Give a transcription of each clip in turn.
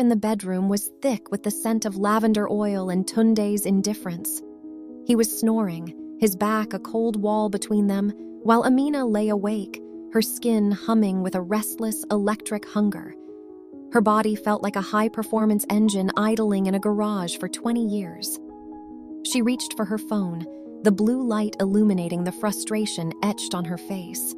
in the bedroom was thick with the scent of lavender oil and Tunde's indifference. He was snoring, his back a cold wall between them, while Amina lay awake, her skin humming with a restless, electric hunger. Her body felt like a high-performance engine idling in a garage for 20 years. She reached for her phone, the blue light illuminating the frustration etched on her face.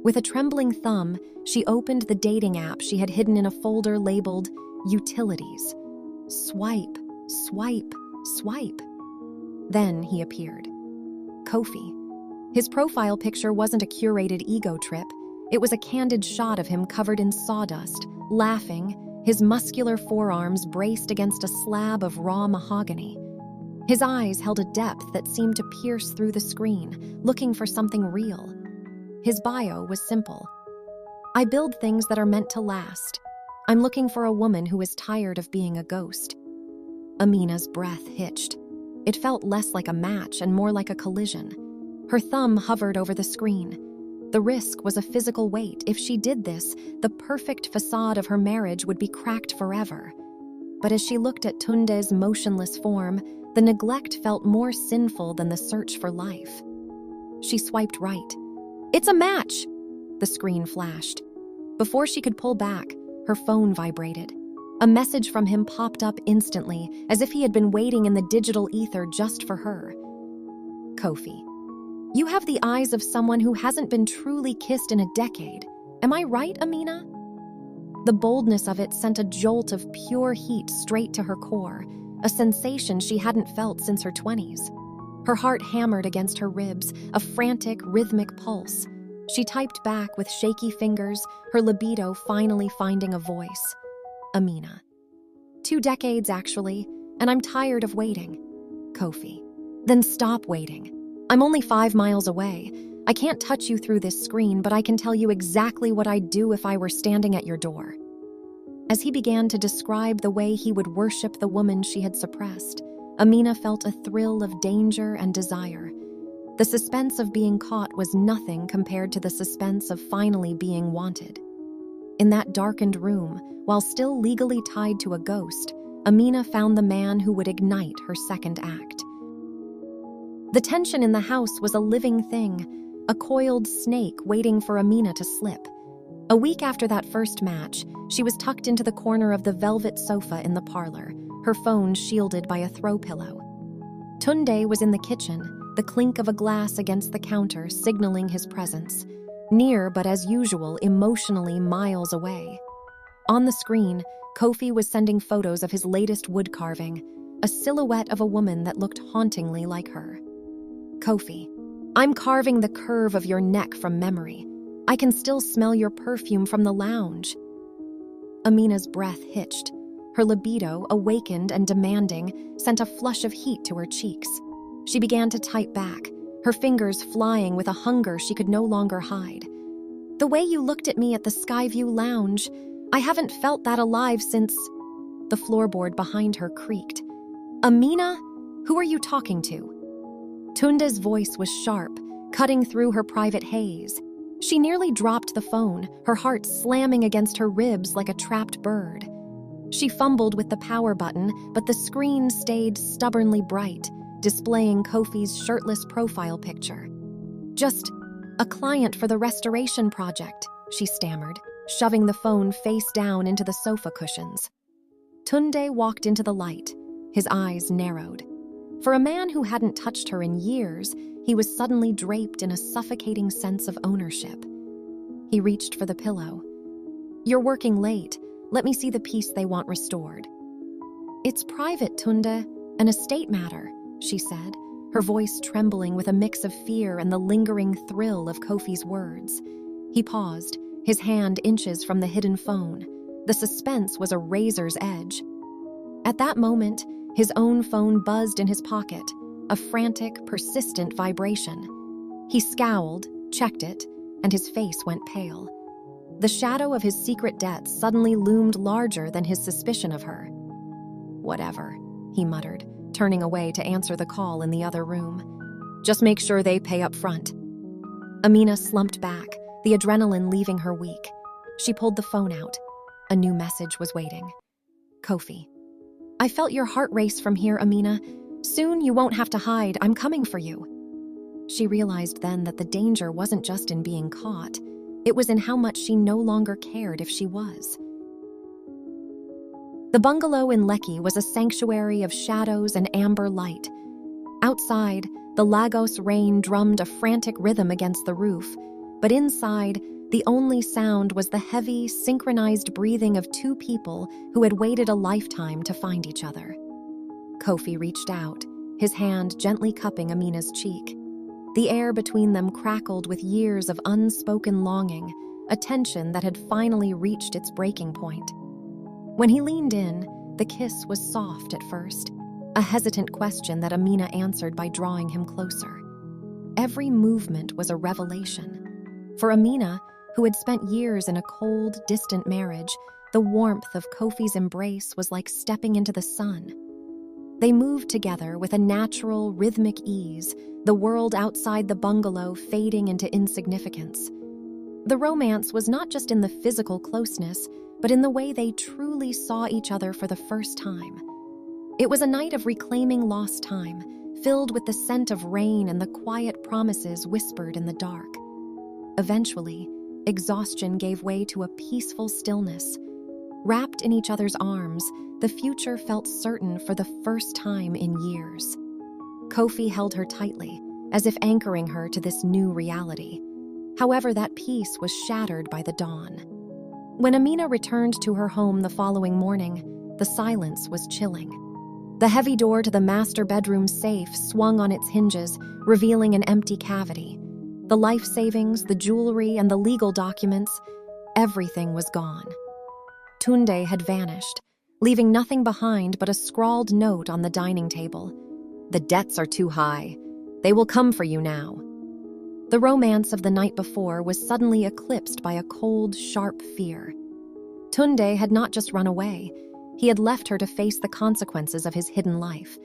With a trembling thumb, she opened the dating app she had hidden in a folder labeled Utilities. Swipe, swipe, swipe. Then he appeared. Kofi. His profile picture wasn't a curated ego trip. It was a candid shot of him covered in sawdust, laughing, his muscular forearms braced against a slab of raw mahogany. His eyes held a depth that seemed to pierce through the screen, looking for something real. His bio was simple. I build things that are meant to last. I'm looking for a woman who is tired of being a ghost. Amina's breath hitched. It felt less like a match and more like a collision. Her thumb hovered over the screen. The risk was a physical weight. If she did this, the perfect facade of her marriage would be cracked forever. But as she looked at Tunde's motionless form, the neglect felt more sinful than the search for life. She swiped right. "It's a match!" The screen flashed. Before she could pull back, her phone vibrated. A message from him popped up instantly, as if he had been waiting in the digital ether just for her. Kofi. You have the eyes of someone who hasn't been truly kissed in a decade. Am I right, Amina? The boldness of it sent a jolt of pure heat straight to her core, a sensation she hadn't felt since her 20s. Her heart hammered against her ribs, a frantic, rhythmic pulse. She typed back with shaky fingers, her libido finally finding a voice. Amina. 2 decades, actually, and I'm tired of waiting. Kofi. Then stop waiting. I'm only 5 miles away. I can't touch you through this screen, but I can tell you exactly what I'd do if I were standing at your door. As he began to describe the way he would worship the woman she had suppressed, Amina felt a thrill of danger and desire. The suspense of being caught was nothing compared to the suspense of finally being wanted. In that darkened room, while still legally tied to a ghost, Amina found the man who would ignite her second act. The tension in the house was a living thing, a coiled snake waiting for Amina to slip. A week after that first match, she was tucked into the corner of the velvet sofa in the parlor, her phone shielded by a throw pillow. Tunde was in the kitchen, the clink of a glass against the counter signaling his presence. Near, but as usual, emotionally miles away. On the screen, Kofi was sending photos of his latest wood carving, a silhouette of a woman that looked hauntingly like her. Kofi, I'm carving the curve of your neck from memory. I can still smell your perfume from the lounge. Amina's breath hitched. Her libido, awakened and demanding, sent a flush of heat to her cheeks. She began to type back, her fingers flying with a hunger she could no longer hide. The way you looked at me at the Skyview lounge, I haven't felt that alive since... The floorboard behind her creaked. Amina, who are you talking to? Tunde's voice was sharp, cutting through her private haze. She nearly dropped the phone, her heart slamming against her ribs like a trapped bird. She fumbled with the power button, but the screen stayed stubbornly bright, displaying Kofi's shirtless profile picture. Just a client for the restoration project, she stammered, shoving the phone face down into the sofa cushions. Tunde walked into the light, his eyes narrowed. For a man who hadn't touched her in years, he was suddenly draped in a suffocating sense of ownership. He reached for the pillow. You're working late. Let me see the piece they want restored. It's private, Tunde, an estate matter, she said, her voice trembling with a mix of fear and the lingering thrill of Kofi's words. He paused, his hand inches from the hidden phone. The suspense was a razor's edge. At that moment, his own phone buzzed in his pocket, a frantic, persistent vibration. He scowled, checked it, and his face went pale. The shadow of his secret debts suddenly loomed larger than his suspicion of her. Whatever, he muttered, turning away to answer the call in the other room. Just make sure they pay up front. Amina slumped back, the adrenaline leaving her weak. She pulled the phone out. A new message was waiting. Kofi. I felt your heart race from here, Amina. Soon you won't have to hide. I'm coming for you. She realized then that the danger wasn't just in being caught. It was in how much she no longer cared if she was. The bungalow in Lekki was a sanctuary of shadows and amber light. Outside, the Lagos rain drummed a frantic rhythm against the roof, but inside, the only sound was the heavy, synchronized breathing of two people who had waited a lifetime to find each other. Kofi reached out, his hand gently cupping Amina's cheek. The air between them crackled with years of unspoken longing, a tension that had finally reached its breaking point. When he leaned in, the kiss was soft at first, a hesitant question that Amina answered by drawing him closer. Every movement was a revelation. For Amina, who had spent years in a cold, distant marriage, the warmth of Kofi's embrace was like stepping into the sun. They moved together with a natural, rhythmic ease, the world outside the bungalow fading into insignificance. The romance was not just in the physical closeness, but in the way they truly saw each other for the first time. It was a night of reclaiming lost time, filled with the scent of rain and the quiet promises whispered in the dark. Eventually, exhaustion gave way to a peaceful stillness. Wrapped in each other's arms, the future felt certain for the first time in years. Kofi held her tightly, as if anchoring her to this new reality. However, that peace was shattered by the dawn. When Amina returned to her home the following morning, the silence was chilling. The heavy door to the master bedroom safe swung on its hinges, revealing an empty cavity. The life savings, the jewelry, and the legal documents, everything was gone. Tunde had vanished, leaving nothing behind but a scrawled note on the dining table. The debts are too high. They will come for you now. The romance of the night before was suddenly eclipsed by a cold, sharp fear. Tunde had not just run away. He had left her to face the consequences of his hidden life,